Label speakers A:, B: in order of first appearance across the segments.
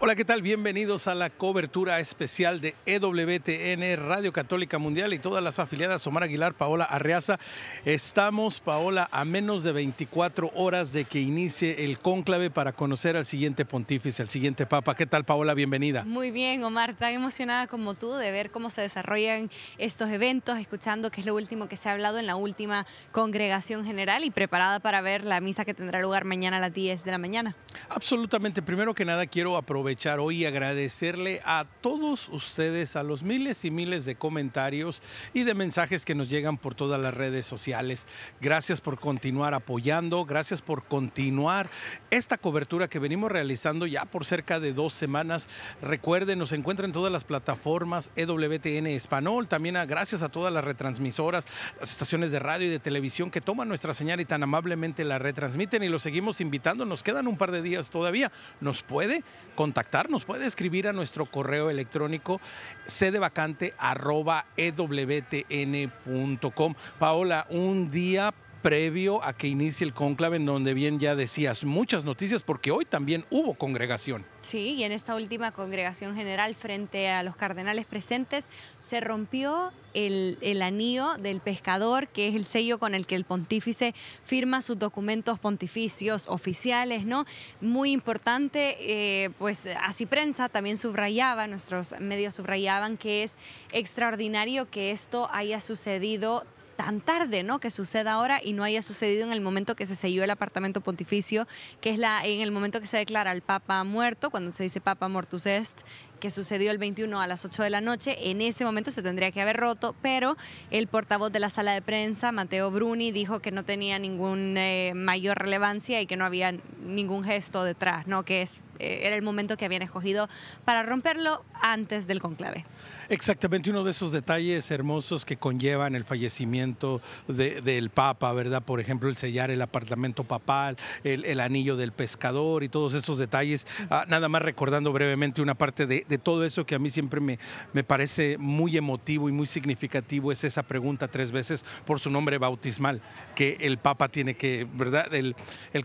A: Hola, ¿qué tal? Bienvenidos a la cobertura especial de EWTN, Radio Católica Mundial y todas las afiliadas. Omar Aguilar, Paola Arreaza. Estamos, Paola, a menos de 24 horas de que inicie el cónclave para conocer al siguiente pontífice, al siguiente papa. ¿Qué tal, Paola? Bienvenida.
B: Muy bien, Omar, tan emocionada como tú de ver cómo se desarrollan estos eventos, escuchando qué es lo último que se ha hablado en la última congregación general y preparada para ver la misa que tendrá lugar mañana a las 10 de la mañana.
A: Absolutamente. Primero que nada, quiero aprovechar hoy y agradecerle a todos ustedes, a los miles y miles de comentarios y de mensajes que nos llegan por todas las redes sociales. Gracias por continuar apoyando, gracias por continuar esta cobertura que venimos realizando ya por cerca de 2 semanas. Recuerden, nos encuentran en todas las plataformas EWTN Español, también gracias a todas las retransmisoras, las estaciones de radio y de televisión que toman nuestra señal y tan amablemente la retransmiten, y los seguimos invitando. Nos quedan un par de días todavía. Nos puede contactar, nos puede escribir a nuestro correo electrónico sedevacante@ewtn.com. Paola, un día previo a que inicie el cónclave, en donde bien ya decías muchas noticias, porque hoy también hubo congregación.
B: Sí, y en esta última congregación general frente a los cardenales presentes se rompió el anillo del pescador, que es el sello con el que el pontífice firma sus documentos pontificios oficiales, ¿no? Muy importante, pues así prensa también subrayaba, nuestros medios subrayaban que es extraordinario que esto haya sucedido tan tarde, ¿no? Que suceda ahora y no haya sucedido en el momento que se selló el apartamento pontificio, que es en el momento que se declara al Papa muerto, cuando se dice Papa Mortus Est, que sucedió el 21 a las 8 de la noche. En ese momento se tendría que haber roto, pero el portavoz de la sala de prensa, Matteo Bruni, dijo que no tenía ninguna mayor relevancia y que no había ningún gesto detrás, ¿no? Que era el momento que habían escogido para romperlo antes del conclave.
A: Exactamente, uno de esos detalles hermosos que conllevan el fallecimiento del Papa, ¿verdad? Por ejemplo, el sellar el apartamento papal, el anillo del pescador y todos esos detalles. Nada más recordando brevemente una parte de todo eso que a mí siempre me parece muy emotivo y muy significativo, es esa pregunta 3 veces por su nombre bautismal, que el Papa tiene que, ¿verdad? El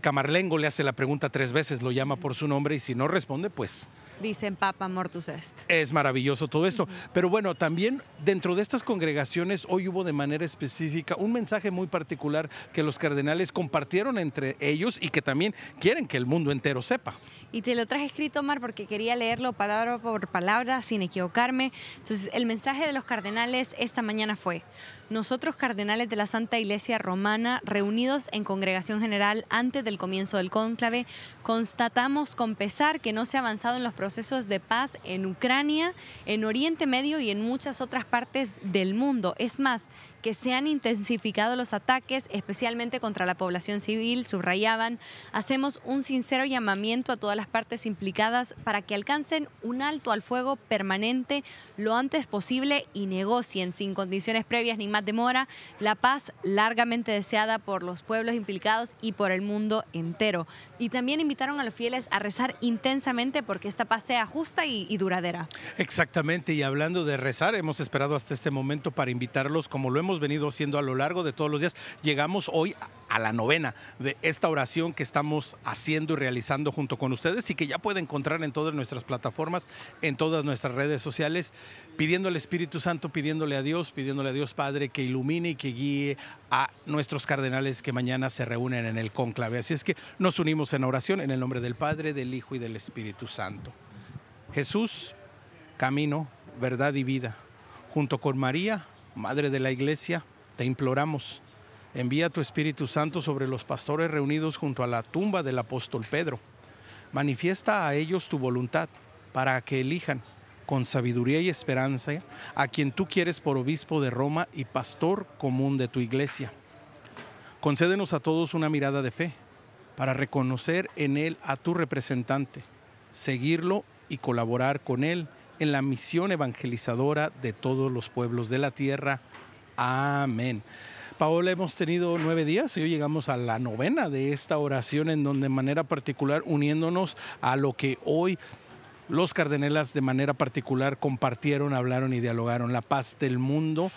A: camarlengo le hace la pregunta 3 veces, lo llama por su nombre, y si no responde, pues
B: dicen Papa Mortus Est.
A: Es maravilloso todo esto. Pero bueno, también dentro de estas congregaciones hoy hubo de manera específica un mensaje muy particular que los cardenales compartieron entre ellos y que también quieren que el mundo entero sepa.
B: Y te lo traje escrito, Omar, porque quería leerlo palabra por palabra sin equivocarme. Entonces, el mensaje de los cardenales esta mañana fue: nosotros, cardenales de la Santa Iglesia Romana, reunidos en congregación general antes del comienzo del cónclave, constatamos con pesar que no se ha avanzado en los procesos de paz en Ucrania, en Oriente Medio y en muchas otras partes del mundo. Es más, que se han intensificado los ataques, especialmente contra la población civil, subrayaban. Hacemos un sincero llamamiento a todas las partes implicadas para que alcancen un alto al fuego permanente lo antes posible y negocien sin condiciones previas ni más demora la paz largamente deseada por los pueblos implicados y por el mundo entero. Y también invitaron a los fieles a rezar intensamente porque esta paz sea justa y duradera.
A: Exactamente, y hablando de rezar, hemos esperado hasta este momento para invitarlos, como lo hemos venido haciendo a lo largo de todos los días. Llegamos hoy a la novena de esta oración que estamos haciendo y realizando junto con ustedes y que ya puede encontrar en todas nuestras plataformas, en todas nuestras redes sociales, pidiendo al Espíritu Santo, pidiéndole a Dios Padre que ilumine y que guíe a nuestros cardenales que mañana se reúnen en el cónclave. Así es que nos unimos en oración en el nombre del Padre, del Hijo y del Espíritu Santo. Jesús, camino, verdad y vida, junto con María, Madre de la Iglesia, te imploramos, envía tu Espíritu Santo sobre los pastores reunidos junto a la tumba del apóstol Pedro. Manifiesta a ellos tu voluntad para que elijan con sabiduría y esperanza a quien tú quieres por obispo de Roma y pastor común de tu Iglesia. Concédenos a todos una mirada de fe para reconocer en él a tu representante, seguirlo y colaborar con él en la misión evangelizadora de todos los pueblos de la tierra. Amén. Paola, hemos tenido 9 días y hoy llegamos a la novena de esta oración, en donde de manera particular uniéndonos a lo que hoy los cardenales de manera particular compartieron, hablaron y dialogaron la paz del mundo,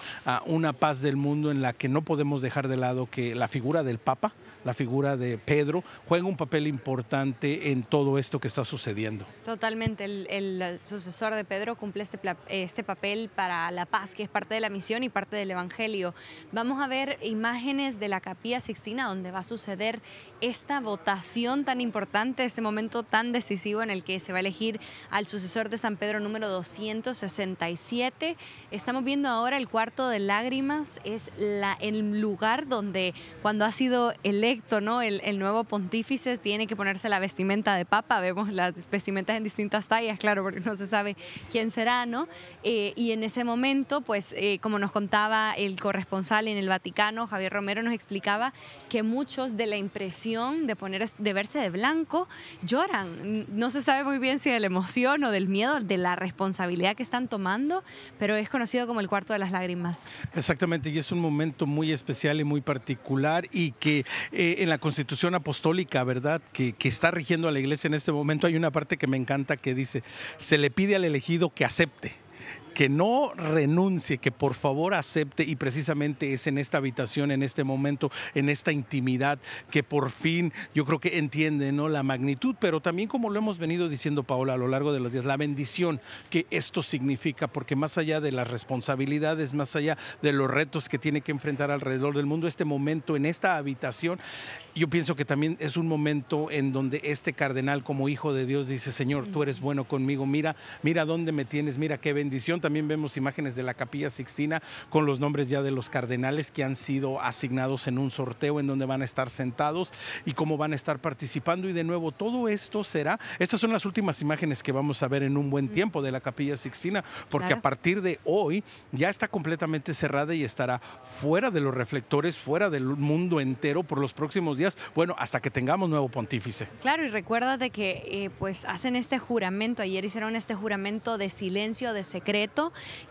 A: una paz del mundo en la que no podemos dejar de lado que la figura del Papa, la figura de Pedro, juega un papel importante en todo esto que está sucediendo.
B: Totalmente, el sucesor de Pedro cumple este papel para la paz, que es parte de la misión y parte del Evangelio. Vamos a ver imágenes de la Capilla Sixtina, donde va a suceder esta votación tan importante, este momento tan decisivo en el que se va a elegir al sucesor de San Pedro número 267. Estamos viendo ahora el cuarto de lágrimas, es el lugar donde cuando ha sido electo, ¿no?, el nuevo pontífice tiene que ponerse la vestimenta de papa. Vemos las vestimentas en distintas tallas, claro, porque no se sabe quién será, ¿no? Y en ese momento, pues, como nos contaba el corresponsal en el Vaticano, Javier Romero, nos explicaba que muchos de la impresión de verse de blanco lloran. No se sabe muy bien si de la emoción o del miedo, de la responsabilidad que están tomando, pero es conocido como el cuarto de las lágrimas.
A: Exactamente, y es un momento muy especial y muy particular, y que en la Constitución Apostólica, ¿verdad?, que está rigiendo a la Iglesia en este momento, hay una parte que me encanta que dice: se le pide al elegido que acepte, que no renuncie, que por favor acepte, y precisamente es en esta habitación, en este momento, en esta intimidad, que por fin yo creo que entiende, ¿no?, la magnitud, pero también, como lo hemos venido diciendo, Paola, a lo largo de los días, la bendición que esto significa, porque más allá de las responsabilidades, más allá de los retos que tiene que enfrentar alrededor del mundo, este momento en esta habitación, yo pienso que también es un momento en donde este cardenal, como hijo de Dios, dice: Señor, tú eres bueno conmigo, mira dónde me tienes, mira qué bendición. También vemos imágenes de la Capilla Sixtina con los nombres ya de los cardenales que han sido asignados en un sorteo, en donde van a estar sentados y cómo van a estar participando. Y de nuevo, todo esto será, estas son las últimas imágenes que vamos a ver en un buen tiempo de la Capilla Sixtina, porque claro, a partir de hoy ya está completamente cerrada y estará fuera de los reflectores, fuera del mundo entero por los próximos días, bueno, hasta que tengamos nuevo pontífice.
B: Claro, y recuérdate que pues hacen este juramento, ayer hicieron este juramento de silencio, de secreto,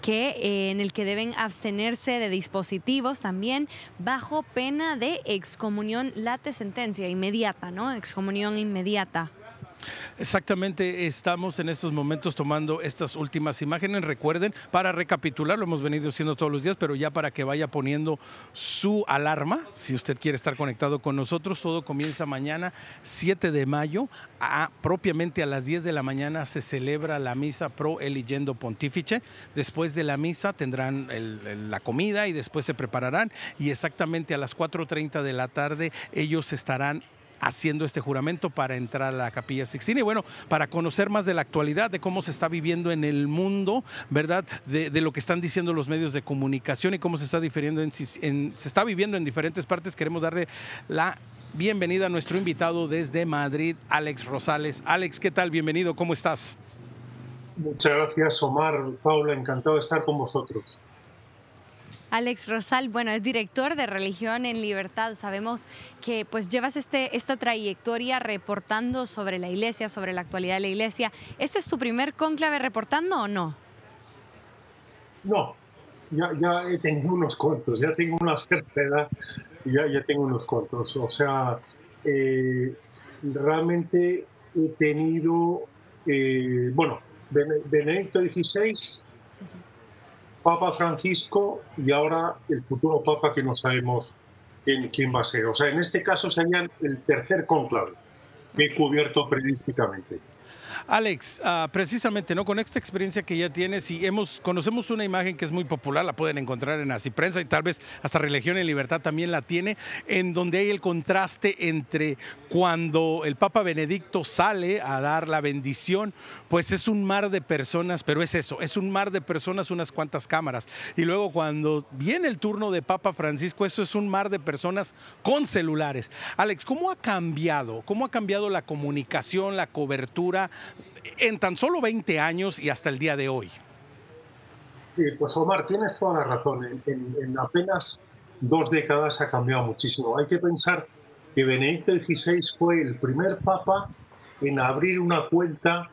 B: en el que deben abstenerse de dispositivos también, bajo pena de excomunión late sentencia inmediata, ¿no? Excomunión inmediata.
A: Exactamente, estamos en estos momentos tomando estas últimas imágenes. Recuerden, para recapitular, lo hemos venido haciendo todos los días, pero ya para que vaya poniendo su alarma, si usted quiere estar conectado con nosotros, todo comienza mañana, 7 de mayo, propiamente a las 10 de la mañana se celebra la misa pro eligendo pontífice. Después de la misa tendrán la comida y después se prepararán, y exactamente a las 4:30 de la tarde ellos estarán haciendo este juramento para entrar a la Capilla Sixtina. Y bueno, para conocer más de la actualidad, de cómo se está viviendo en el mundo, ¿verdad?, de lo que están diciendo los medios de comunicación y cómo se está se está viviendo en diferentes partes, queremos darle la bienvenida a nuestro invitado desde Madrid, Alex Rosales. Alex, ¿qué tal? Bienvenido, ¿cómo estás?
C: Muchas gracias, Omar. Paula, encantado de estar con vosotros.
B: Alex Rosal, bueno, es director de Religión en Libertad. Sabemos que pues llevas esta trayectoria reportando sobre la Iglesia, sobre la actualidad de la Iglesia. ¿Este es tu primer cónclave reportando o no?
C: No, ya he tenido unos cuantos, ya tengo una cierta edad y ya tengo unos cuantos. O sea, realmente he tenido, bueno, Benedicto XVI, Papa Francisco y ahora el futuro Papa, que no sabemos quién va a ser. O sea, en este caso sería el tercer cónclave que he cubierto periodísticamente.
A: Alex, precisamente, ¿no?, con esta experiencia que ya tienes, y conocemos una imagen que es muy popular, la pueden encontrar en Así Prensa y tal vez hasta Religión en Libertad también la tiene, en donde hay el contraste entre cuando el Papa Benedicto sale a dar la bendición, pues es un mar de personas, pero es eso, es un mar de personas, unas cuantas cámaras, y luego cuando viene el turno de Papa Francisco, eso es un mar de personas con celulares. Alex, ¿cómo ha cambiado la comunicación, la cobertura en tan solo 20 años y hasta el día de hoy?
C: Pues Omar, tienes toda la razón. En apenas 2 décadas ha cambiado muchísimo. Hay que pensar que Benedicto XVI fue el primer papa en abrir una cuenta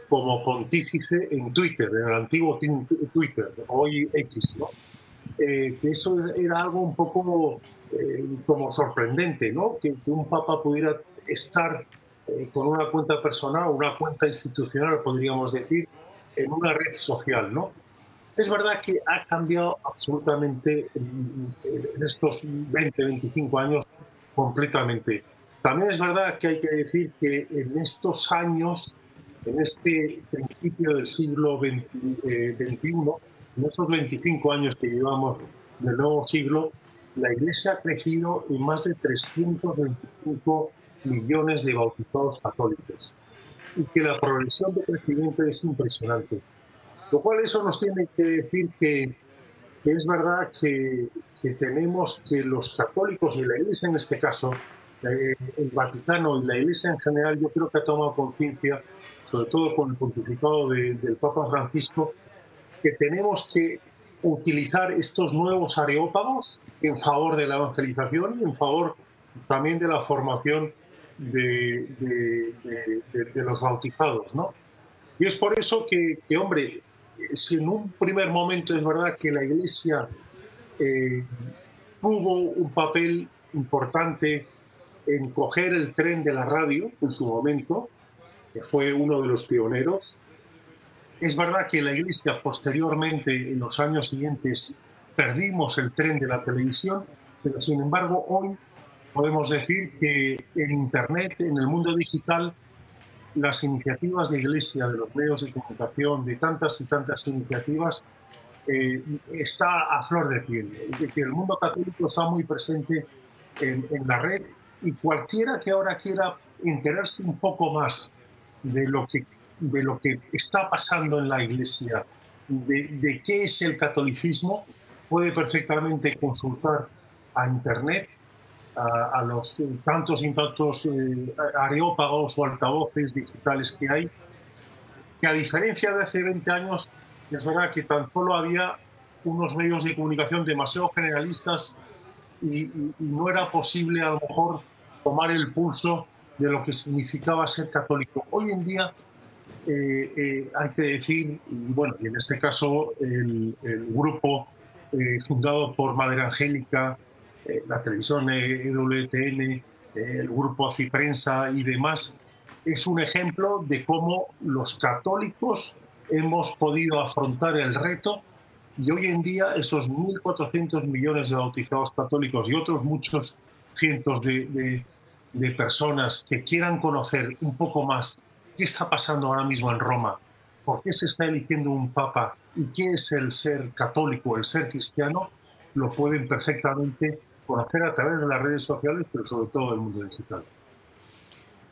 C: como pontífice en Twitter, en el antiguo Twitter, hoy X, ¿no? Que eso era algo un poco como sorprendente, ¿no? Que un papa pudiera estar con una cuenta personal, una cuenta institucional, podríamos decir, en una red social, ¿no? Es verdad que ha cambiado absolutamente en estos 20, 25 años completamente. También es verdad que hay que decir que en estos años, en este principio del siglo XXI, en estos 25 años que llevamos del nuevo siglo, la Iglesia ha crecido en más de 325 millones de bautizados católicos y que la progresión de crecimiento es impresionante. Lo cual eso nos tiene que decir que es verdad que tenemos que los católicos y la Iglesia en este caso, el Vaticano y la Iglesia en general, yo creo que ha tomado conciencia, sobre todo con el pontificado del Papa Francisco, que tenemos que utilizar estos nuevos areópagos en favor de la evangelización y en favor también de la formación de los bautizados, ¿no? Y es por eso hombre, si en un primer momento es verdad que la Iglesia tuvo un papel importante en coger el tren de la radio en su momento, que fue uno de los pioneros, es verdad que la Iglesia posteriormente, en los años siguientes, perdimos el tren de la televisión, pero sin embargo hoy podemos decir que en Internet, en el mundo digital, las iniciativas de Iglesia, de los medios de comunicación, de tantas y tantas iniciativas, está a flor de piel. Que el mundo católico está muy presente en la red y cualquiera que ahora quiera enterarse un poco más de lo que está pasando en la Iglesia, de qué es el catolicismo, puede perfectamente consultar a Internet, a los tantos y tantos areópagos o altavoces digitales que hay, que a diferencia de hace 20 años, es verdad que tan solo había unos medios de comunicación demasiado generalistas y no era posible a lo mejor tomar el pulso de lo que significaba ser católico. Hoy en día hay que decir, y bueno, y en este caso el grupo fundado por Madre Angélica, la televisión EWTN, el grupo Aciprensa y demás, es un ejemplo de cómo los católicos hemos podido afrontar el reto y hoy en día esos 1.400 millones de bautizados católicos y otros muchos cientos de personas que quieran conocer un poco más qué está pasando ahora mismo en Roma, por qué se está eligiendo un papa y qué es el ser católico, el ser cristiano, lo pueden perfectamente conocer a través de las redes sociales, pero sobre todo del mundo digital.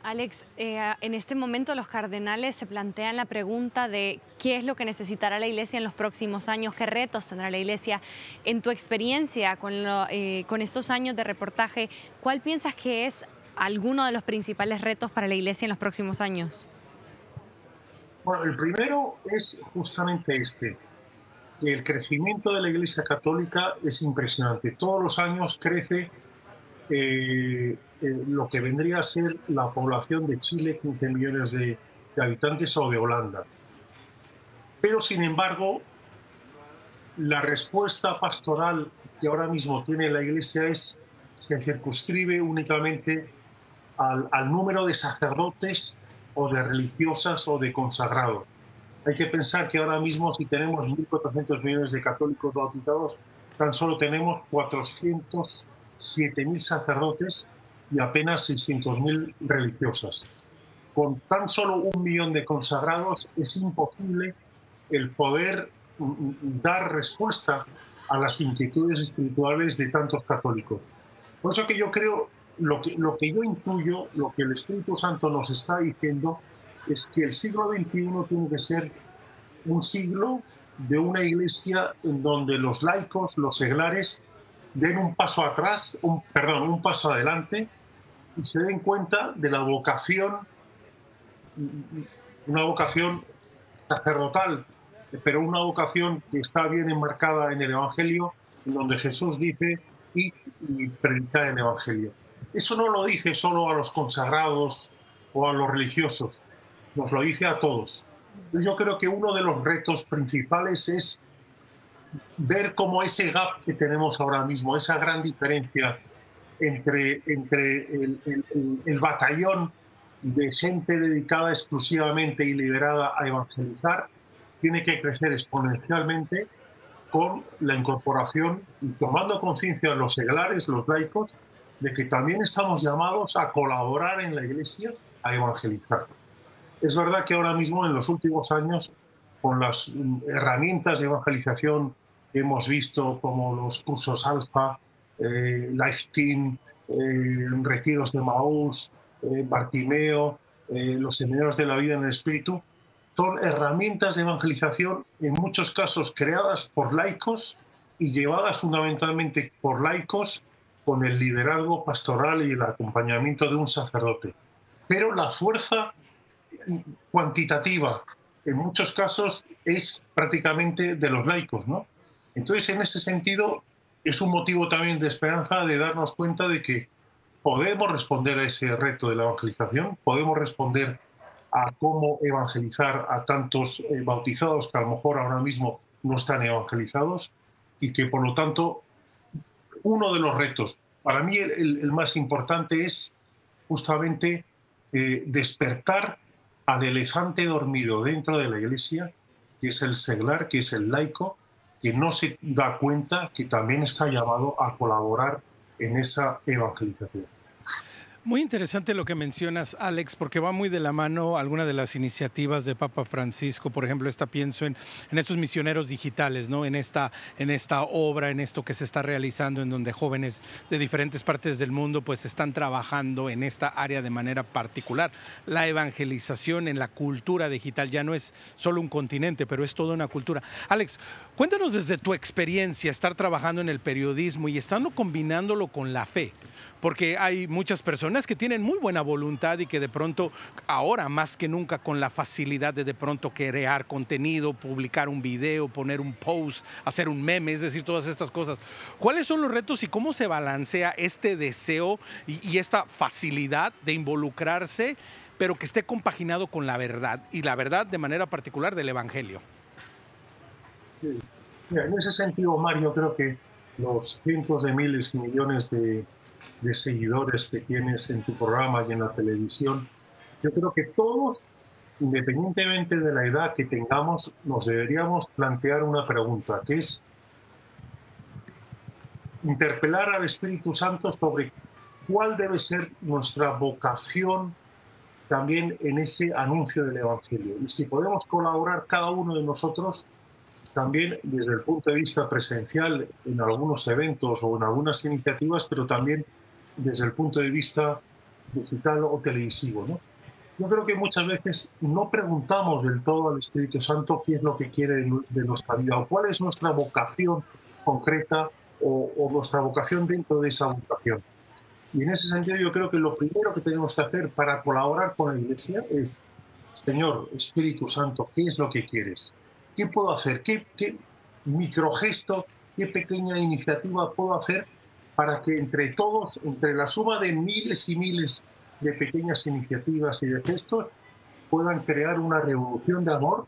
B: Alex, en este momento los cardenales se plantean la pregunta de qué es lo que necesitará la Iglesia en los próximos años, qué retos tendrá la Iglesia. En tu experiencia con estos años de reportaje, ¿cuál piensas que es alguno de los principales retos para la Iglesia en los próximos años?
C: Bueno, el primero es justamente que el crecimiento de la Iglesia Católica es impresionante. Todos los años crece lo que vendría a ser la población de Chile, 15 millones de habitantes, o de Holanda. Pero, sin embargo, la respuesta pastoral que ahora mismo tiene la Iglesia se circunscribe únicamente al número de sacerdotes o de religiosas o de consagrados. Hay que pensar que ahora mismo, si tenemos 1.400 millones de católicos bautizados, tan solo tenemos 407.000 sacerdotes y apenas 600.000 religiosas. Con tan solo 1 millón de consagrados es imposible el poder dar respuesta a las inquietudes espirituales de tantos católicos. Por eso que yo creo, lo que yo intuyo, lo que el Espíritu Santo nos está diciendo, es que el siglo XXI tiene que ser un siglo de una iglesia en donde los laicos, los seglares, den un paso atrás, un paso adelante y se den cuenta de la vocación, una vocación sacerdotal, pero una vocación que está bien enmarcada en el Evangelio, en donde Jesús dice y predicar el Evangelio. Eso no lo dice solo a los consagrados o a los religiosos, nos lo dice a todos. Yo creo que uno de los retos principales es ver cómo ese gap que tenemos ahora mismo, esa gran diferencia entre el batallón de gente dedicada exclusivamente y liberada a evangelizar tiene que crecer exponencialmente con la incorporación y tomando conciencia los seglares, los laicos, de que también estamos llamados a colaborar en la Iglesia a evangelizar. Es verdad que ahora mismo, en los últimos años, con las herramientas de evangelización que hemos visto, como los cursos Alfa, Life Team, retiros de Maús, Bartimeo, los seminarios de la vida en el Espíritu, son herramientas de evangelización en muchos casos creadas por laicos y llevadas fundamentalmente por laicos con el liderazgo pastoral y el acompañamiento de un sacerdote. Pero la fuerza cuantitativa en muchos casos es prácticamente de los laicos, ¿no? Entonces, en ese sentido, es un motivo también de esperanza de darnos cuenta de que podemos responder a ese reto de la evangelización, podemos responder a cómo evangelizar a tantos bautizados que a lo mejor ahora mismo no están evangelizados, y que por lo tanto uno de los retos, para mí el más importante, es justamente despertar al elefante dormido dentro de la Iglesia, que es el seglar, que es el laico, que no se da cuenta que también está llamado a colaborar en esa evangelización.
A: Muy interesante lo que mencionas, Alex, porque va muy de la mano alguna de las iniciativas de Papa Francisco. Por ejemplo, pienso en estos misioneros digitales, ¿no? En esta obra, en esto que se está realizando, en donde jóvenes de diferentes partes del mundo pues están trabajando en esta área de manera particular. La evangelización en la cultura digital ya no es solo un continente, pero es toda una cultura. Alex, cuéntanos desde tu experiencia estar trabajando en el periodismo y estando combinándolo con la fe. Porque hay muchas personas que tienen muy buena voluntad y que de pronto, ahora más que nunca, con la facilidad de pronto crear contenido, publicar un video, poner un post, hacer un meme, es decir, todas estas cosas. ¿Cuáles son los retos y cómo se balancea este deseo y esta facilidad de involucrarse, pero que esté compaginado con la verdad, y la verdad de manera particular del Evangelio?
C: Sí. Mira, en ese sentido, Mario, creo que los cientos de miles y millones de seguidores que tienes en tu programa y en la televisión, yo creo que todos, independientemente de la edad que tengamos, nos deberíamos plantear una pregunta, que es interpelar al Espíritu Santo sobre cuál debe ser nuestra vocación también en ese anuncio del Evangelio. Y si podemos colaborar cada uno de nosotros, también desde el punto de vista presencial en algunos eventos o en algunas iniciativas, pero también desde el punto de vista digital o televisivo, ¿no? Yo creo que muchas veces no preguntamos del todo al Espíritu Santo qué es lo que quiere de nuestra vida, o cuál es nuestra vocación concreta, o nuestra vocación dentro de esa vocación. Y en ese sentido yo creo que lo primero que tenemos que hacer para colaborar con la Iglesia es: Señor, Espíritu Santo, ¿qué es lo que quieres? ¿Qué puedo hacer? ¿Qué microgesto, qué pequeña iniciativa puedo hacer para que entre todos, entre la suma de miles y miles de pequeñas iniciativas y de gestos, puedan crear una revolución de amor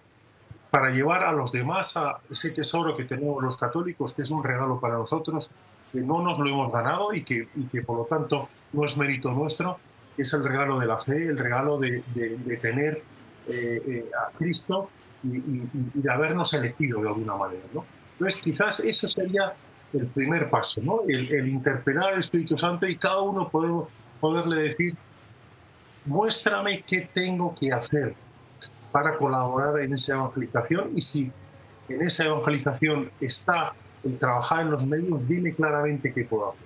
C: para llevar a los demás a ese tesoro que tenemos los católicos, que es un regalo para nosotros, que no nos lo hemos ganado y que por lo tanto no es mérito nuestro, es el regalo de la fe, el regalo de tener a Cristo y de habernos elegido de alguna manera, ¿no? Entonces quizás eso sería el primer paso, ¿no? El interpelar al Espíritu Santo y cada uno poderle decir: muéstrame qué tengo que hacer para colaborar en esa evangelización, y si en esa evangelización está el trabajar en los medios, dime claramente qué puedo hacer.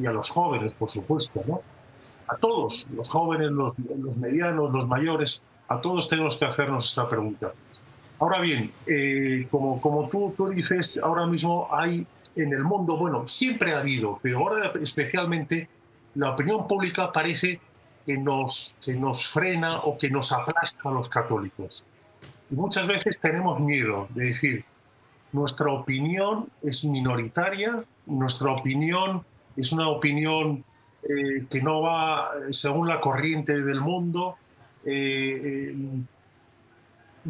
C: Y a los jóvenes, por supuesto, ¿no? A todos, los jóvenes, los medianos, los mayores, a todos tenemos que hacernos esta pregunta. Ahora bien, como tú dices, ahora mismo hay en el mundo, bueno, siempre ha habido, pero ahora especialmente, la opinión pública parece que nos frena o que nos aplasta a los católicos. Y muchas veces tenemos miedo de decir: nuestra opinión es minoritaria, nuestra opinión es una opinión que no va según la corriente del mundo, y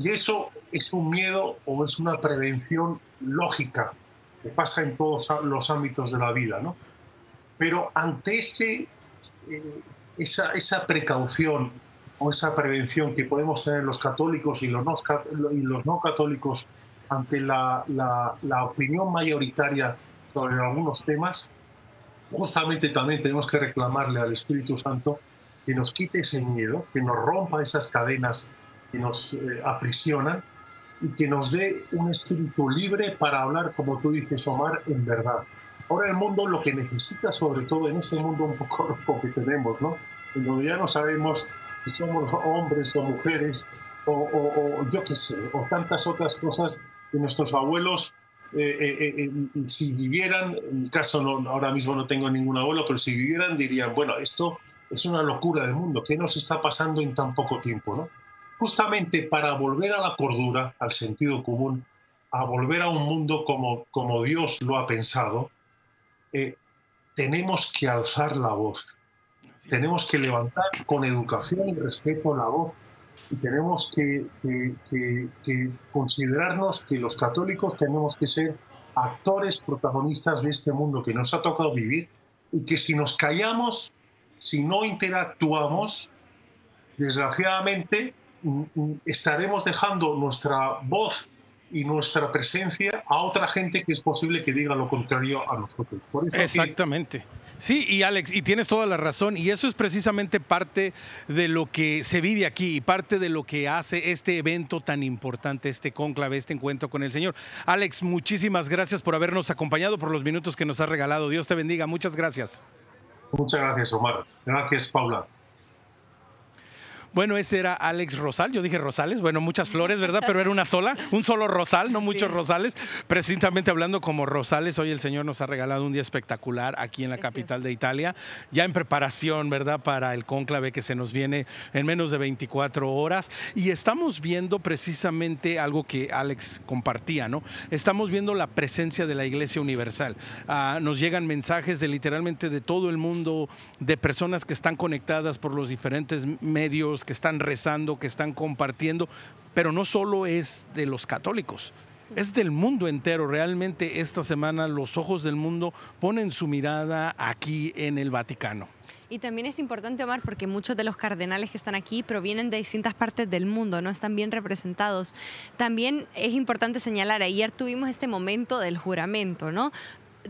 C: eso es un miedo o es una prevención lógica que pasa en todos los ámbitos de la vida, ¿no? Pero ante esa precaución, o esa prevención que podemos tener los católicos y y los no católicos ante la opinión mayoritaria sobre algunos temas, justamente también tenemos que reclamarle al Espíritu Santo que nos quite ese miedo, que nos rompa esas cadenas que nos aprisionan y que nos dé un espíritu libre para hablar, como tú dices, Omar, en verdad. Ahora el mundo lo que necesita, sobre todo en este mundo un poco loco que tenemos, ¿no? En donde ya no sabemos si somos hombres o mujeres o yo qué sé, o tantas otras cosas que nuestros abuelos, si vivieran, en mi caso no, ahora mismo no tengo ningún abuelo, pero si vivieran dirían, bueno, esto es una locura del mundo, ¿qué nos está pasando en tan poco tiempo, ¿no? Justamente para volver a la cordura, al sentido común, a volver a un mundo como Dios lo ha pensado, eh, tenemos que alzar la voz, tenemos que levantar con educación y respeto la voz y tenemos que considerarnos que los católicos tenemos que ser actores protagonistas de este mundo que nos ha tocado vivir y que si nos callamos, si no interactuamos, desgraciadamente estaremos dejando nuestra voz y nuestra presencia a otra gente que es posible que diga lo contrario a nosotros. Por eso
A: Exactamente. Sí, y Alex, y tienes toda la razón, y eso es precisamente parte de lo que se vive aquí y parte de lo que hace este evento tan importante, este cónclave, este encuentro con el Señor. Alex, muchísimas gracias por habernos acompañado, por los minutos que nos has regalado. Dios te bendiga, muchas gracias.
C: Muchas gracias, Omar. Gracias, Paula.
A: Bueno, ese era Alex Rosal, yo dije Rosales, bueno, muchas flores, ¿verdad? Pero era una sola, un solo rosal, no muchos rosales. Precisamente hablando como rosales, hoy el Señor nos ha regalado un día espectacular aquí en la capital de Italia, ya en preparación, ¿verdad? Para el cónclave que se nos viene en menos de 24 horas. Y estamos viendo precisamente algo que Alex compartía, ¿no? Estamos viendo la presencia de la Iglesia Universal. Nos llegan mensajes de literalmente de todo el mundo, de personas que están conectadas por los diferentes medios, que están rezando, que están compartiendo, pero no solo es de los católicos, es del mundo entero. Realmente esta semana los ojos del mundo ponen su mirada aquí en el Vaticano.
B: Y también es importante, Omar, porque muchos de los cardenales que están aquí provienen de distintas partes del mundo, no están bien representados. También es importante señalar, ayer tuvimos este momento del juramento, ¿no?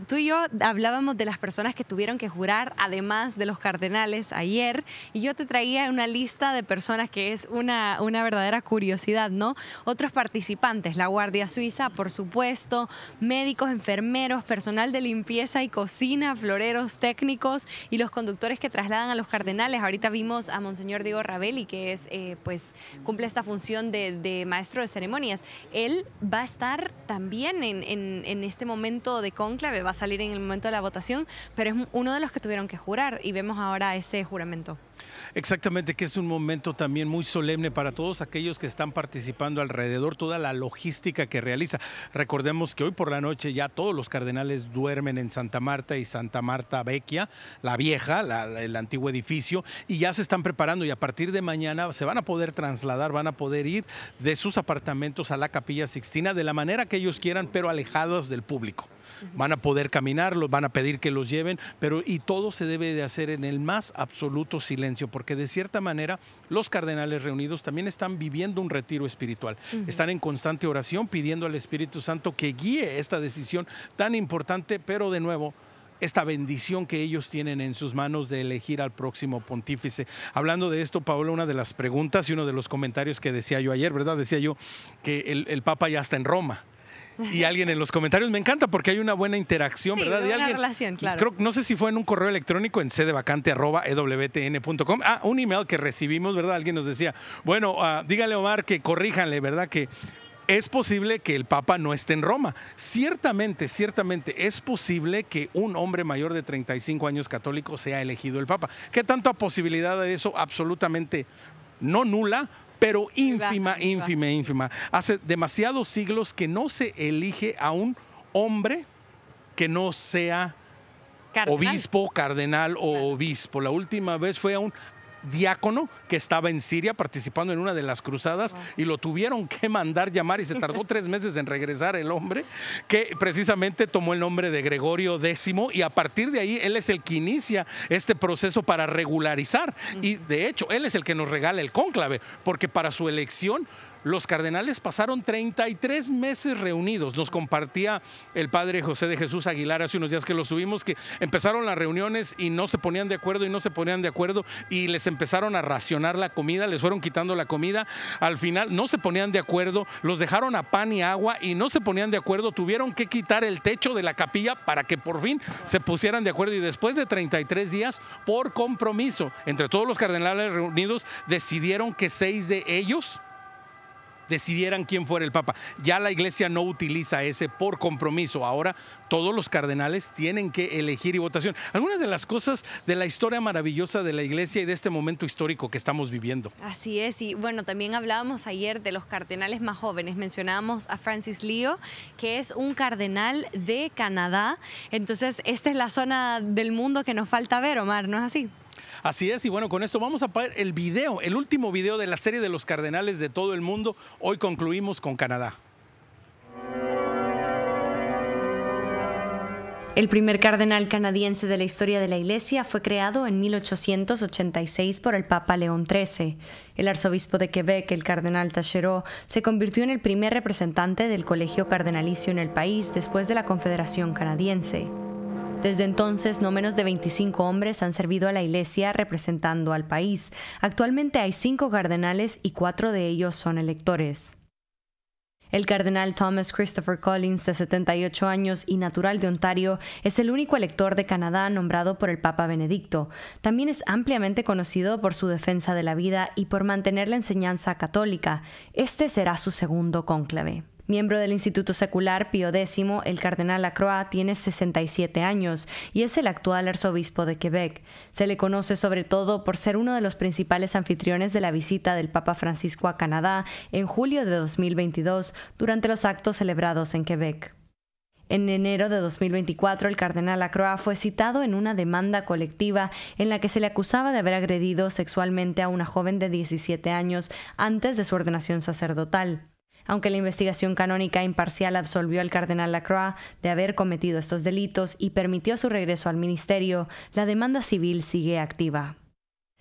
B: Tú y yo hablábamos de las personas que tuvieron que jurar, además de los cardenales, ayer, y yo te traía una lista de personas que es una verdadera curiosidad, ¿no? Otros participantes, la Guardia Suiza, por supuesto, médicos, enfermeros, personal de limpieza y cocina, floreros, técnicos y los conductores que trasladan a los cardenales. Ahorita vimos a Monseñor Diego Ravelli, que es, pues, cumple esta función de maestro de ceremonias. Él va a estar también en este momento de cónclave, va a salir en el momento de la votación, pero es uno de los que tuvieron que jurar y vemos ahora ese juramento.
A: Exactamente, que es un momento también muy solemne para todos aquellos que están participando alrededor, toda la logística que realiza. Recordemos que hoy por la noche ya todos los cardenales duermen en Santa Marta y Santa Marta Vecchia, la vieja, el antiguo edificio, y ya se están preparando y a partir de mañana se van a poder trasladar, van a poder ir de sus apartamentos a la Capilla Sixtina de la manera que ellos quieran, pero alejados del público. Van a poder caminar, los van a pedir que los lleven, pero y todo se debe de hacer en el más absoluto silencio, porque de cierta manera los cardenales reunidos también están viviendo un retiro espiritual. Están en constante oración pidiendo al Espíritu Santo que guíe esta decisión tan importante, pero de nuevo, esta bendición que ellos tienen en sus manos de elegir al próximo pontífice. Hablando de esto, Paola, una de las preguntas y uno de los comentarios que decía yo ayer, ¿verdad? Decía yo que el Papa ya está en Roma. Y alguien en los comentarios, me encanta porque hay una buena interacción, ¿verdad?
B: Sí, una relación, claro.
A: No sé si fue en un correo electrónico en cdevacante@ewtn.com. Un email que recibimos, ¿verdad? Alguien nos decía, bueno, dígale Omar que corríjanle, ¿verdad? Que es posible que el Papa no esté en Roma. Ciertamente es posible que un hombre mayor de 35 años católico sea elegido el Papa. ¿Qué tanta posibilidad de eso? Absolutamente no nula, pero ínfima. Hace demasiados siglos que no se elige a un hombre que no sea obispo, cardenal o obispo. La última vez fue a un diácono que estaba en Siria participando en una de las cruzadas y lo tuvieron que mandar llamar y se tardó 3 meses en regresar el hombre, que precisamente tomó el nombre de Gregorio X y a partir de ahí él es el que inicia este proceso para regularizar y de hecho él es el que nos regala el cónclave, porque para su elección los cardenales pasaron 33 meses reunidos. Nos compartía el padre José de Jesús Aguilar hace unos días que lo subimos, que empezaron las reuniones y no se ponían de acuerdo y les empezaron a racionar la comida, les fueron quitando la comida. Al final no se ponían de acuerdo, los dejaron a pan y agua y no se ponían de acuerdo. Tuvieron que quitar el techo de la capilla para que por fin se pusieran de acuerdo y después de 33 días, por compromiso entre todos los cardenales reunidos, decidieron que 6 de ellos decidieran quién fuera el Papa. Ya la Iglesia no utiliza ese por compromiso. Ahora todos los cardenales tienen que elegir y votación. Algunas de las cosas de la historia maravillosa de la Iglesia y de este momento histórico que estamos viviendo.
B: Así es, y bueno, también hablábamos ayer de los cardenales más jóvenes. Mencionábamos a Francis Leo, que es un cardenal de Canadá. Entonces, esta es la zona del mundo que nos falta ver, Omar, ¿no es así?
A: Así es, y bueno, con esto vamos a ver el video, el último video de la serie de los cardenales de todo el mundo. Hoy concluimos con Canadá.
B: El primer cardenal canadiense de la historia de la Iglesia fue creado en 1886 por el Papa León XIII. El arzobispo de Quebec, el cardenal Taschereau, se convirtió en el primer representante del colegio cardenalicio en el país después de la Confederación Canadiense. Desde entonces, no menos de 25 hombres han servido a la Iglesia representando al país. Actualmente hay 5 cardenales y 4 de ellos son electores. El cardenal Thomas Christopher Collins, de 78 años y natural de Ontario, es el único elector de Canadá nombrado por el Papa Benedicto. También es ampliamente conocido por su defensa de la vida y por mantener la enseñanza católica. Este será su segundo cónclave. Miembro del Instituto Secular Pío X, el cardenal Lacroix tiene 67 años y es el actual arzobispo de Quebec. Se le conoce sobre todo por ser uno de los principales anfitriones de la visita del Papa Francisco a Canadá en julio de 2022 durante los actos celebrados en Quebec. En enero de 2024, el cardenal Lacroix fue citado en una demanda colectiva en la que se le acusaba de haber agredido sexualmente a una joven de 17 años antes de su ordenación sacerdotal. Aunque la investigación canónica imparcial absolvió al cardenal Lacroix de haber cometido estos delitos y permitió su regreso al ministerio, la demanda civil sigue activa.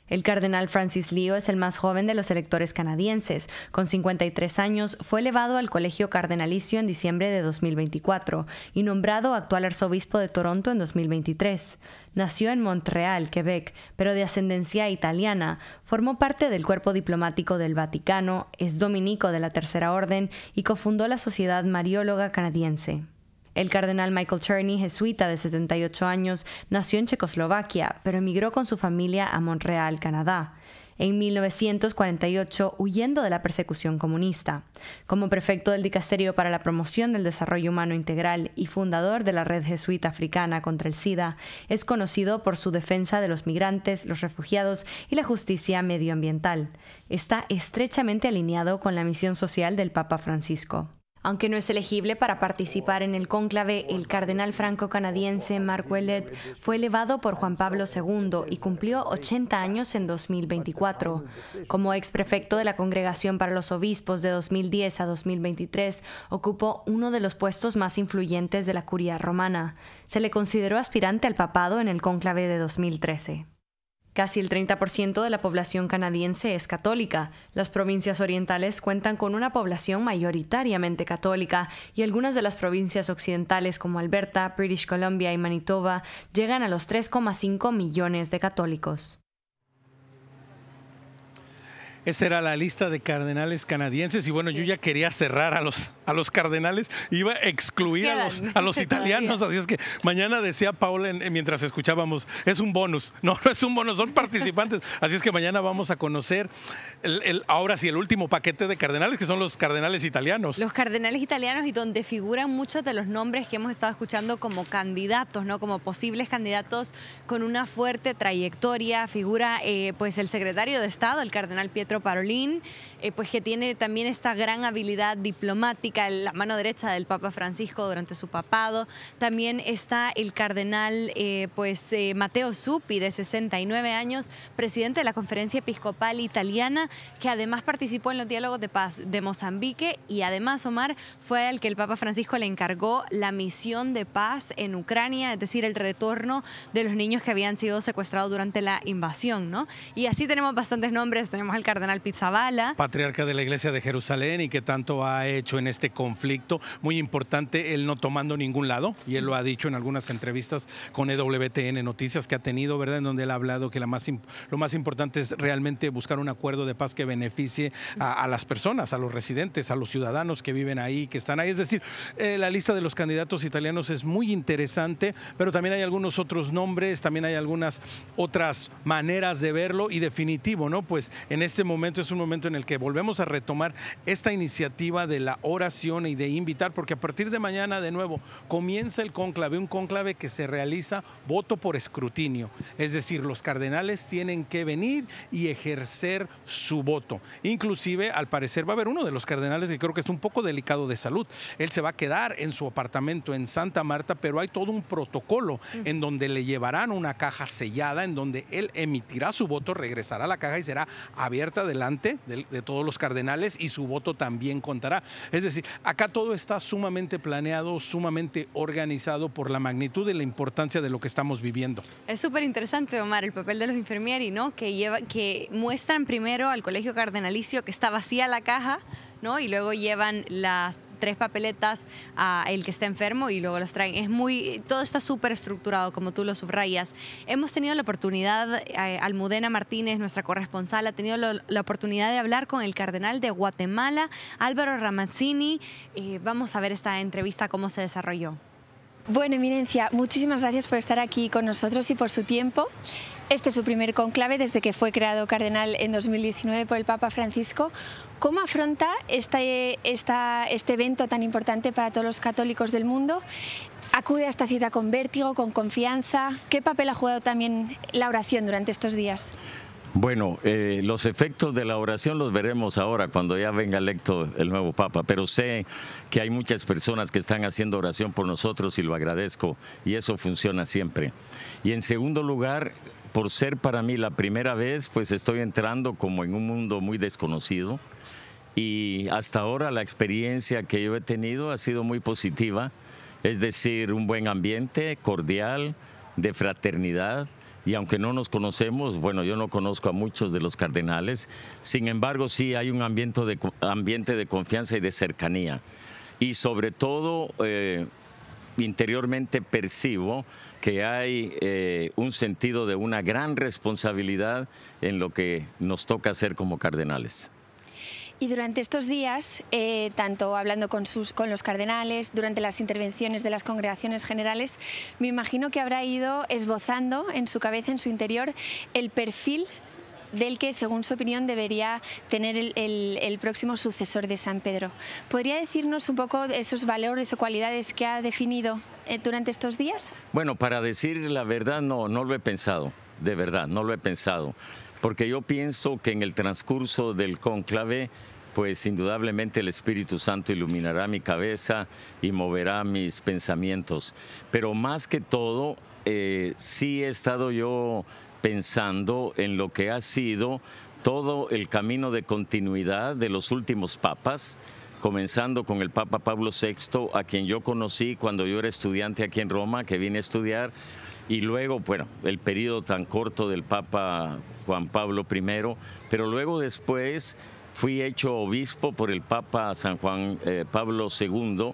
B: El cardenal Francis Leo es el más joven de los electores canadienses. Con 53 años, fue elevado al colegio cardenalicio en diciembre de 2024 y nombrado actual arzobispo de Toronto en 2023. Nació en Montreal, Quebec, pero de ascendencia italiana. Formó parte del cuerpo diplomático del Vaticano, es dominico de la Tercera Orden y cofundó la Sociedad Marióloga Canadiense. El cardenal Michael Cherney, jesuita de 78 años, nació en Checoslovaquia, pero emigró con su familia a Montreal, Canadá. En 1948, huyendo de la persecución comunista. Como prefecto del Dicasterio para la Promoción del Desarrollo Humano Integral y fundador de la Red Jesuita Africana contra el SIDA, es conocido por su defensa de los migrantes, los refugiados y la justicia medioambiental. Está estrechamente alineado con la misión social del Papa Francisco. Aunque no es elegible para participar en el cónclave, el cardenal franco-canadiense Marc Ouellet fue elevado por Juan Pablo II y cumplió 80 años en 2024. Como exprefecto de la Congregación para los Obispos de 2010 a 2023, ocupó uno de los puestos más influyentes de la curia romana. Se le consideró aspirante al papado en el cónclave de 2013. Casi el 30% de la población canadiense es católica. Las provincias orientales cuentan con una población mayoritariamente católica y algunas de las provincias occidentales como Alberta, British Columbia y Manitoba llegan a los 3,5 millones de católicos.
A: Esta era la lista de cardenales canadienses y bueno, yo ya quería cerrar a los cardenales, iba a excluir a los italianos, así es que mañana decía Paula mientras escuchábamos, es un bonus, no es un bonus, son participantes, así es que mañana vamos a conocer ahora sí el último paquete de cardenales, que son los cardenales italianos.
B: Los cardenales italianos y donde figuran muchos de los nombres que hemos estado escuchando como candidatos, ¿no? Como posibles candidatos con una fuerte trayectoria. Figura pues el secretario de Estado, el cardenal Pietro Pietro Parolin, pues que tiene también esta gran habilidad diplomática, la mano derecha del Papa Francisco durante su papado. También está el cardenal Matteo Zuppi, de 69 años, presidente de la Conferencia Episcopal Italiana, que además participó en los diálogos de paz de Mozambique, y además, Omar, fue al que el Papa Francisco le encargó la misión de paz en Ucrania, es decir, el retorno de los niños que habían sido secuestrados durante la invasión, ¿no? Y así tenemos bastantes nombres. Tenemos al cardenal Pizzaballa,
A: patriarca de la Iglesia de Jerusalén, y que tanto ha hecho en este conflicto. Muy importante, él no tomando ningún lado, y él lo ha dicho en algunas entrevistas con EWTN Noticias que ha tenido, ¿verdad?, en donde él ha hablado que lo más importante es realmente buscar un acuerdo de paz que beneficie a las personas, a los residentes, a los ciudadanos que viven ahí, que están ahí. Es decir, la lista de los candidatos italianos es muy interesante, pero también hay algunos otros nombres, también hay algunas otras maneras de verlo, y definitivo, ¿no? Pues en este momento es un momento en el que volvemos a retomar esta iniciativa de la oración y de invitar, porque a partir de mañana de nuevo comienza el cónclave, un cónclave que se realiza voto por escrutinio, es decir, los cardenales tienen que venir y ejercer su voto. Inclusive, al parecer, va a haber uno de los cardenales que creo que está un poco delicado de salud. Él se va a quedar en su apartamento en Santa Marta, pero hay todo un protocolo en donde le llevarán una caja sellada, en donde él emitirá su voto, regresará a la caja y será abierta delante de todos los cardenales, y su voto también contará. Es decir, acá todo está sumamente planeado, sumamente organizado por la magnitud y la importancia de lo que estamos viviendo.
B: Es súper interesante, Omar, el papel de los infermieri, ¿no? Que muestran primero al colegio cardenalicio que está vacía la caja, ¿no? Y luego llevan las 3 papeletas a el que está enfermo y luego los traen. Todo está súper estructurado, como tú lo subrayas. Hemos tenido la oportunidad, Almudena Martínez, nuestra corresponsal, ha tenido la oportunidad de hablar con el cardenal de Guatemala, Álvaro Ramazzini. Vamos a ver esta entrevista, cómo se desarrolló.
D: Bueno, Eminencia, muchísimas gracias por estar aquí con nosotros y por su tiempo. Este es su primer conclave desde que fue creado cardenal en 2019 por el Papa Francisco. ¿Cómo afronta este evento tan importante para todos los católicos del mundo? ¿Acude a esta cita con vértigo, con confianza? ¿Qué papel ha jugado también la oración durante estos días?
E: Bueno, los efectos de la oración los veremos ahora cuando ya venga electo el nuevo Papa, pero sé que hay muchas personas que están haciendo oración por nosotros y lo agradezco, y eso funciona siempre. Y en segundo lugar, por ser para mí la primera vez, pues estoy entrando como en un mundo muy desconocido, y hasta ahora la experiencia que yo he tenido ha sido muy positiva, es decir, un buen ambiente cordial, de fraternidad. Y aunque no nos conocemos, bueno, yo no conozco a muchos de los cardenales, sin embargo sí hay un ambiente de confianza y de cercanía. Y sobre todo, interiormente percibo que hay un sentido de una gran responsabilidad en lo que nos toca hacer como cardenales.
D: Y durante estos días, tanto hablando con los cardenales, durante las intervenciones de las congregaciones generales, me imagino que habrá ido esbozando en su cabeza, en su interior, el perfil del que, según su opinión, debería tener el próximo sucesor de San Pedro. ¿Podría decirnos un poco esos valores o cualidades que ha definido durante estos días?
E: Bueno, para decir la verdad, no lo he pensado, de verdad, no lo he pensado. Porque yo pienso que en el transcurso del cónclave, pues indudablemente el Espíritu Santo iluminará mi cabeza y moverá mis pensamientos. Pero más que todo, sí he estado yo pensando en lo que ha sido todo el camino de continuidad de los últimos papas, comenzando con el Papa Pablo VI, a quien yo conocí cuando yo era estudiante aquí en Roma, que vine a estudiar. Y luego, bueno, el periodo tan corto del Papa Juan Pablo I, pero luego después fui hecho obispo por el Papa San Juan Pablo II,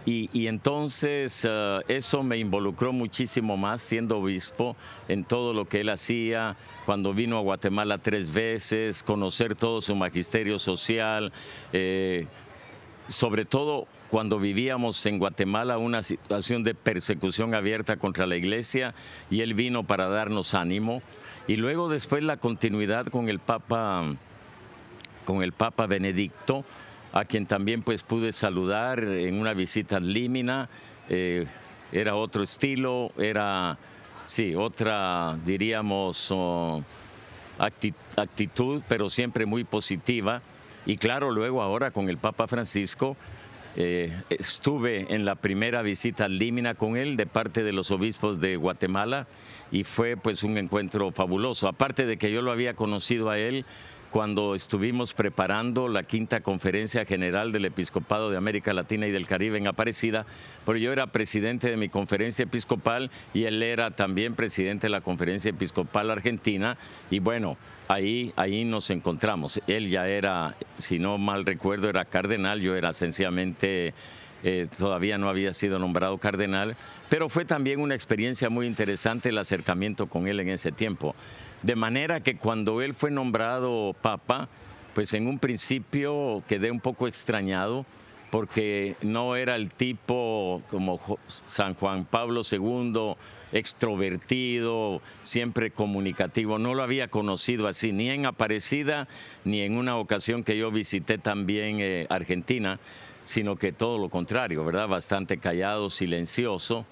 E: y entonces eso me involucró muchísimo más siendo obispo en todo lo que él hacía, cuando vino a Guatemala 3 veces, conocer todo su magisterio social, sobre todo cuando vivíamos en Guatemala una situación de persecución abierta contra la iglesia, y él vino para darnos ánimo. Y luego después la continuidad con el Papa Benedicto, a quien también pues pude saludar en una visita ad limina. Era otro estilo, era, sí, otra, diríamos, actitud, pero siempre muy positiva. Y claro, luego ahora con el Papa Francisco, estuve en la primera visita al Límina con él de parte de los obispos de Guatemala y fue pues un encuentro fabuloso. Aparte de que yo lo había conocido a él cuando estuvimos preparando la 5ª Conferencia General del Episcopado de América Latina y del Caribe en Aparecida, pero yo era presidente de mi conferencia episcopal y él era también presidente de la Conferencia Episcopal Argentina y bueno, ahí nos encontramos. Él ya era, si no mal recuerdo, era cardenal, yo era sencillamente, todavía no había sido nombrado cardenal, pero fue también una experiencia muy interesante el acercamiento con él en ese tiempo. De manera que cuando él fue nombrado papa, pues en un principio quedé un poco extrañado porque no era el tipo como San Juan Pablo II, extrovertido, siempre comunicativo. No lo había conocido así, ni en Aparecida, ni en una ocasión que yo visité también Argentina, sino que todo lo contrario, ¿verdad? Bastante callado, silencioso.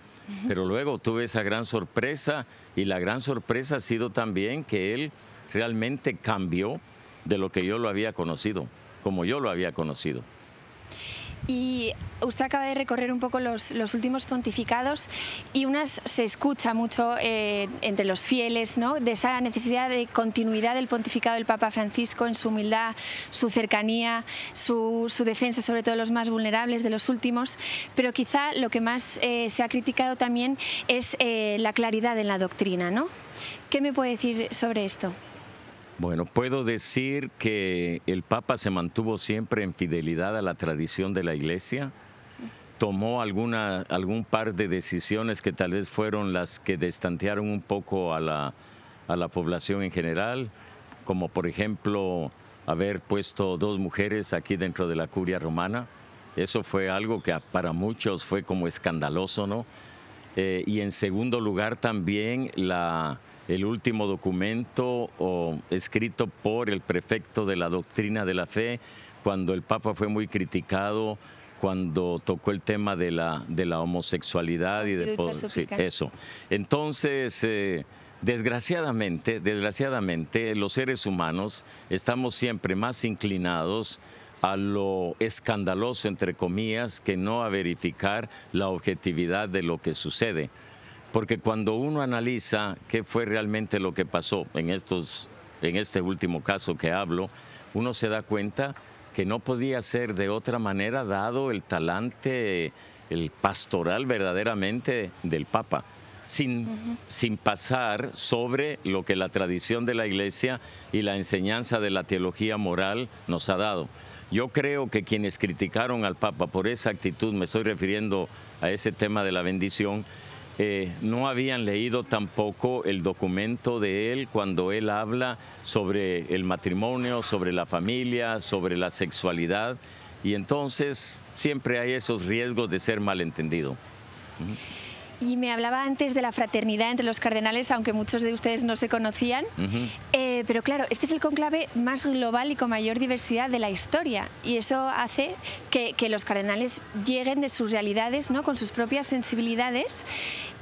E: Pero luego tuve esa gran sorpresa y la gran sorpresa ha sido también que él realmente cambió de lo que yo lo había conocido, como yo lo había conocido.
D: Y usted acaba de recorrer un poco los últimos pontificados y se escucha mucho entre los fieles, ¿no?, de esa necesidad de continuidad del pontificado del Papa Francisco en su humildad, su cercanía, su defensa sobre todo de los más vulnerables, de los últimos, pero quizá lo que más se ha criticado también es la claridad en la doctrina, ¿no? ¿Qué me puede decir sobre esto?
E: Bueno, puedo decir que el Papa se mantuvo siempre en fidelidad a la tradición de la Iglesia. Tomó algún par de decisiones que tal vez fueron las que destantearon un poco a la población en general, como por ejemplo haber puesto 2 mujeres aquí dentro de la curia romana. Eso fue algo que para muchos fue como escandaloso, ¿no? Y en segundo lugar también el último documento escrito por el prefecto de la doctrina de la fe, cuando el Papa fue muy criticado, cuando tocó el tema de la homosexualidad y de sí, eso. Entonces, desgraciadamente, los seres humanos estamos siempre más inclinados a lo escandaloso, entre comillas, que no a verificar la objetividad de lo que sucede. Porque cuando uno analiza qué fue realmente lo que pasó en este último caso que hablo, uno se da cuenta que no podía ser de otra manera dado el talante, el pastoral verdaderamente del Papa, sin pasar sobre lo que la tradición de la Iglesia y la enseñanza de la teología moral nos ha dado. Yo creo que quienes criticaron al Papa por esa actitud, me estoy refiriendo a ese tema de la bendición, no habían leído tampoco el documento de él cuando él habla sobre el matrimonio, sobre la familia, sobre la sexualidad, y entonces siempre hay esos riesgos de ser malentendido.
D: Y me hablaba antes de la fraternidad entre los cardenales, aunque muchos de ustedes no se conocían. Pero claro, este es el conclave más global y con mayor diversidad de la historia. Y eso hace que los cardenales lleguen de sus realidades, ¿no?, con sus propias sensibilidades.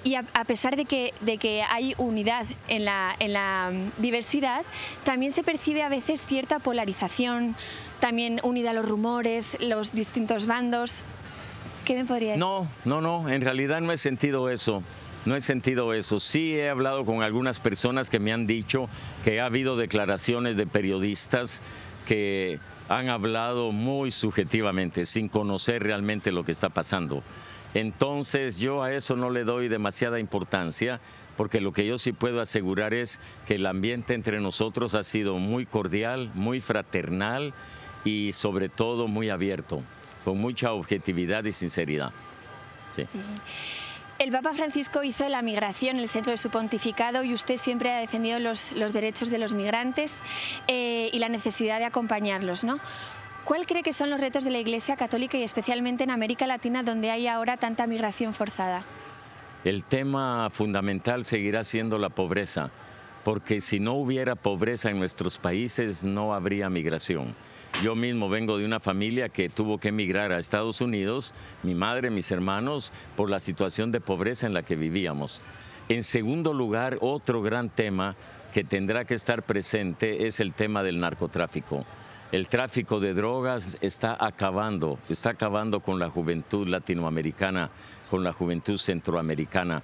D: Y a pesar de que hay unidad en la diversidad, también se percibe a veces cierta polarización, también unida a los rumores, los distintos bandos. ¿Qué me podría decir?
E: No, en realidad no he sentido eso. No he sentido eso. Sí he hablado con algunas personas que me han dicho que ha habido declaraciones de periodistas que han hablado muy subjetivamente, sin conocer realmente lo que está pasando. Entonces yo a eso no le doy demasiada importancia, porque lo que yo sí puedo asegurar es que el ambiente entre nosotros ha sido muy cordial, muy fraternal y sobre todo muy abierto, con mucha objetividad y sinceridad. Sí.
D: El Papa Francisco hizo la migración en el centro de su pontificado y usted siempre ha defendido los derechos de los migrantes y la necesidad de acompañarlos, ¿no? ¿Cuál cree que son los retos de la Iglesia Católica y especialmente en América Latina, donde hay ahora tanta migración forzada?
E: El tema fundamental seguirá siendo la pobreza, porque si no hubiera pobreza en nuestros países no habría migración. Yo mismo vengo de una familia que tuvo que emigrar a Estados Unidos, mi madre, mis hermanos, por la situación de pobreza en la que vivíamos. En segundo lugar, otro gran tema que tendrá que estar presente es el tema del narcotráfico. El tráfico de drogas está acabando con la juventud latinoamericana, con la juventud centroamericana.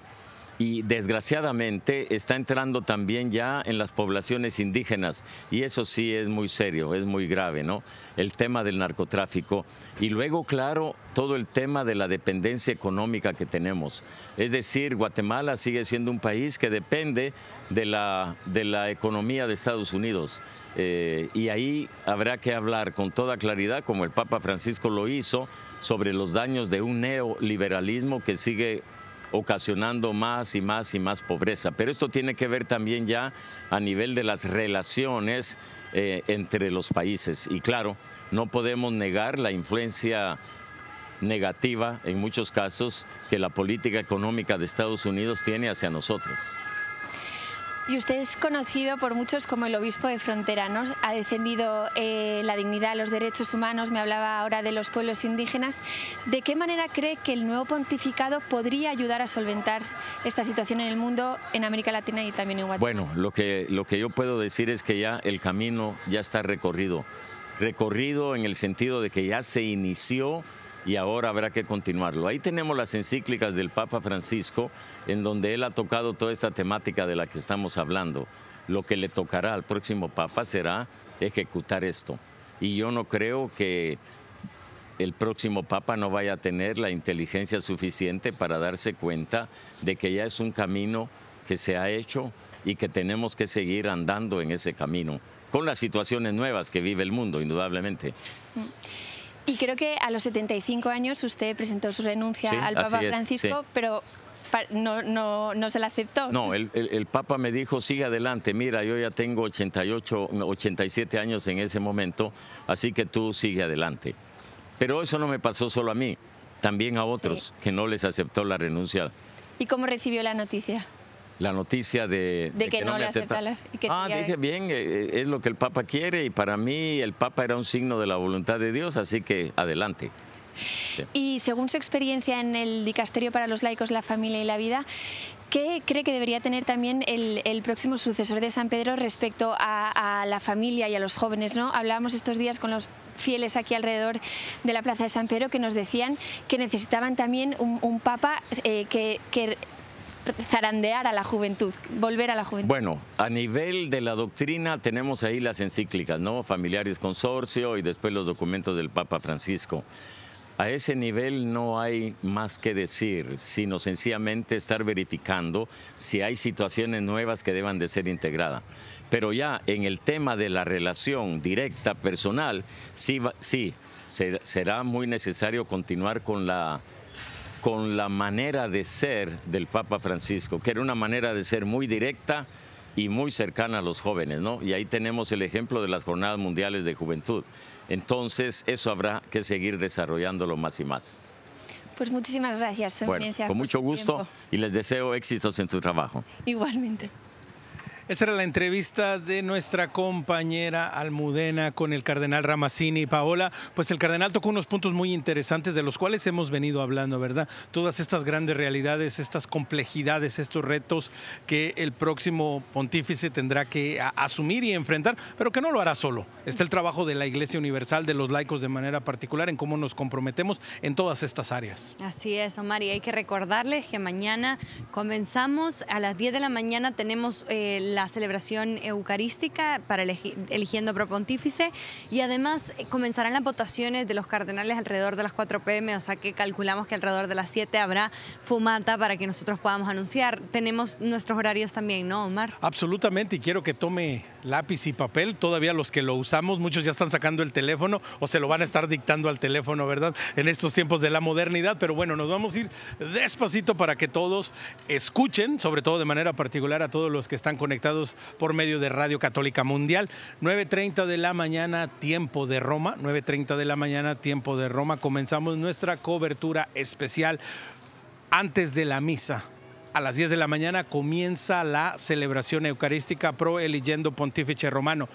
E: Y desgraciadamente está entrando también ya en las poblaciones indígenas, y eso sí es muy serio, es muy grave, ¿no? El tema del narcotráfico. Y luego, claro, todo el tema de la dependencia económica que tenemos. Es decir, Guatemala sigue siendo un país que depende de la economía de Estados Unidos. Y ahí habrá que hablar con toda claridad, como el Papa Francisco lo hizo, sobre los daños de un neoliberalismo que sigue ocasionando más y más y más pobreza. Pero esto tiene que ver también ya a nivel de las relaciones entre los países. Y claro, no podemos negar la influencia negativa, en muchos casos, que la política económica de Estados Unidos tiene hacia nosotros.
D: Y usted es conocido por muchos como el obispo de frontera, ¿no? Ha defendido la dignidad, los derechos humanos, me hablaba ahora de los pueblos indígenas. ¿De qué manera cree que el nuevo pontificado podría ayudar a solventar esta situación en el mundo, en América Latina y también en Guatemala?
E: Bueno, lo que yo puedo decir es que ya el camino ya está recorrido. Recorrido en el sentido de que ya se inició y ahora habrá que continuarlo. Ahí tenemos las encíclicas del Papa Francisco, en donde él ha tocado toda esta temática de la que estamos hablando. Lo que le tocará al próximo Papa será ejecutar esto. Y yo no creo que el próximo Papa no vaya a tener la inteligencia suficiente para darse cuenta de que ya es un camino que se ha hecho y que tenemos que seguir andando en ese camino, con las situaciones nuevas que vive el mundo, indudablemente.
D: Y creo que a los 75 años usted presentó su renuncia al Papa Francisco, sí. Pero no se la aceptó.
E: No, el Papa me dijo, sigue adelante, mira, yo ya tengo 87 años en ese momento, así que tú sigue adelante. Pero eso no me pasó solo a mí, también a otros que no les aceptó la renuncia.
D: ¿Y cómo recibió la noticia?
E: La noticia de que no le acepta. Dije bien, es lo que el Papa quiere, y para mí el Papa era un signo de la voluntad de Dios, así que adelante. Sí.
D: Y según su experiencia en el Dicasterio para los Laicos, la Familia y la Vida, ¿qué cree que debería tener también el próximo sucesor de San Pedro respecto a la familia y a los jóvenes, ¿no? Hablábamos estos días con los fieles aquí alrededor de la Plaza de San Pedro que nos decían que necesitaban también un Papa que zarandear a la juventud, volver a la juventud.
E: Bueno, a nivel de la doctrina tenemos ahí las encíclicas, ¿no? Familiaris Consortio y después los documentos del Papa Francisco. A ese nivel no hay más que decir, sino sencillamente estar verificando si hay situaciones nuevas que deban de ser integradas. Pero ya en el tema de la relación directa, personal, sí será muy necesario continuar con la manera de ser del Papa Francisco, que era una manera de ser muy directa y muy cercana a los jóvenes, ¿no? Y ahí tenemos el ejemplo de las Jornadas Mundiales de Juventud. Entonces, eso habrá que seguir desarrollándolo más y más.
D: Pues muchísimas gracias, Su Eminencia.
E: Con mucho gusto y les deseo éxitos en su trabajo.
D: Igualmente.
A: Esa era la entrevista de nuestra compañera Almudena con el cardenal Ramazzini. Paola, pues el cardenal tocó unos puntos muy interesantes de los cuales hemos venido hablando, ¿verdad? Todas estas grandes realidades, estas complejidades, estos retos que el próximo pontífice tendrá que asumir y enfrentar, pero que no lo hará solo. Está el trabajo de la Iglesia Universal, de los laicos de manera particular, en cómo nos comprometemos en todas estas áreas.
B: Así es, Omar, y hay que recordarles que mañana comenzamos a las 10 de la mañana, tenemos la celebración eucarística para eligiendo pro pontífice, y además comenzarán las votaciones de los cardenales alrededor de las 4 p.m, o sea que calculamos que alrededor de las 7 habrá fumata para que nosotros podamos anunciar. Tenemos nuestros horarios también, ¿no, Omar?
A: Absolutamente, y quiero que tome lápiz y papel. Todavía los que lo usamos, muchos ya están sacando el teléfono o se lo van a estar dictando al teléfono, ¿verdad? En estos tiempos de la modernidad, pero bueno, nos vamos a ir despacito para que todos escuchen, sobre todo de manera particular a todos los que están conectados por medio de Radio Católica Mundial. 9:30 de la mañana, tiempo de Roma. 9:30 de la mañana, tiempo de Roma. Comenzamos nuestra cobertura especial antes de la misa. A las 10 de la mañana comienza la celebración eucarística pro eligendo Pontífice Romano.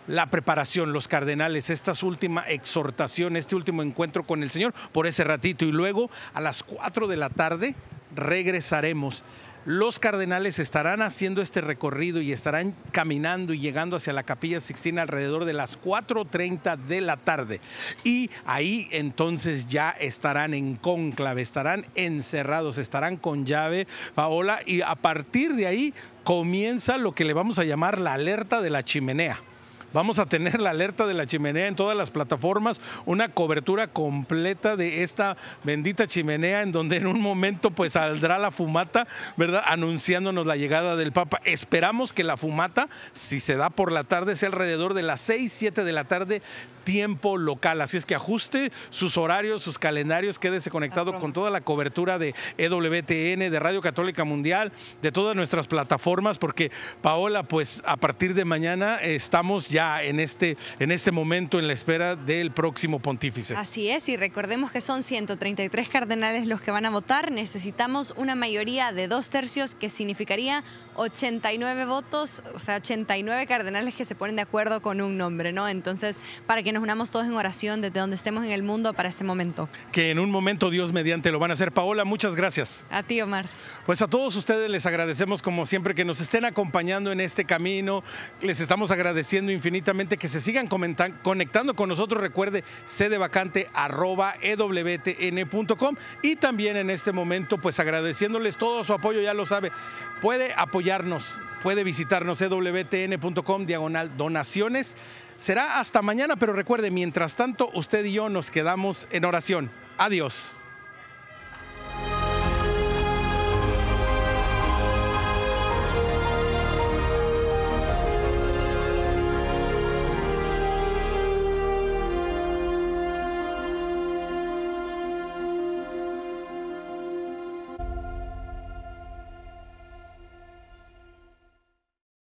A: La preparación, los cardenales, esta última exhortación, este último encuentro con el Señor por ese ratito. Y luego a las 4 de la tarde regresaremos los cardenales estarán haciendo este recorrido y estarán caminando y llegando hacia la Capilla Sixtina alrededor de las 4:30 de la tarde. Y ahí entonces ya estarán en cónclave, estarán encerrados, estarán con llave, Paola, y a partir de ahí comienza lo que le vamos a llamar la alerta de la chimenea. Vamos a tener la alerta de la chimenea en todas las plataformas, una cobertura completa de esta bendita chimenea en donde en un momento pues saldrá la fumata, ¿verdad? Anunciándonos la llegada del Papa. Esperamos que la fumata, si se da por la tarde, sea alrededor de las 6, 7 de la tarde, tiempo local. Así es que ajuste sus horarios, sus calendarios, quédese conectado con toda la cobertura de EWTN, de Radio Católica Mundial, de todas nuestras plataformas, porque Paola, pues a partir de mañana estamos ya en este momento en la espera del próximo pontífice.
B: Así es, y recordemos que son 133 cardenales los que van a votar. Necesitamos una mayoría de 2/3, que significaría 89 votos, o sea, 89 cardenales que se ponen de acuerdo con un nombre, ¿no? Entonces, para que nos unamos todos en oración desde donde estemos en el mundo para este momento.
A: Que en un momento Dios mediante lo van a hacer. Paola, muchas gracias.
B: A ti, Omar.
A: Pues a todos ustedes les agradecemos como siempre que nos estén acompañando en este camino. Les estamos agradeciendo infinitamente que se sigan conectando con nosotros. Recuerde, sedevacante@ewtn.com, y también en este momento pues agradeciéndoles todo su apoyo. Ya lo sabe, puede apoyarnos, puede visitarnos ewtn.com/donaciones. Será hasta mañana, pero recuerde, mientras tanto usted y yo nos quedamos en oración. Adiós.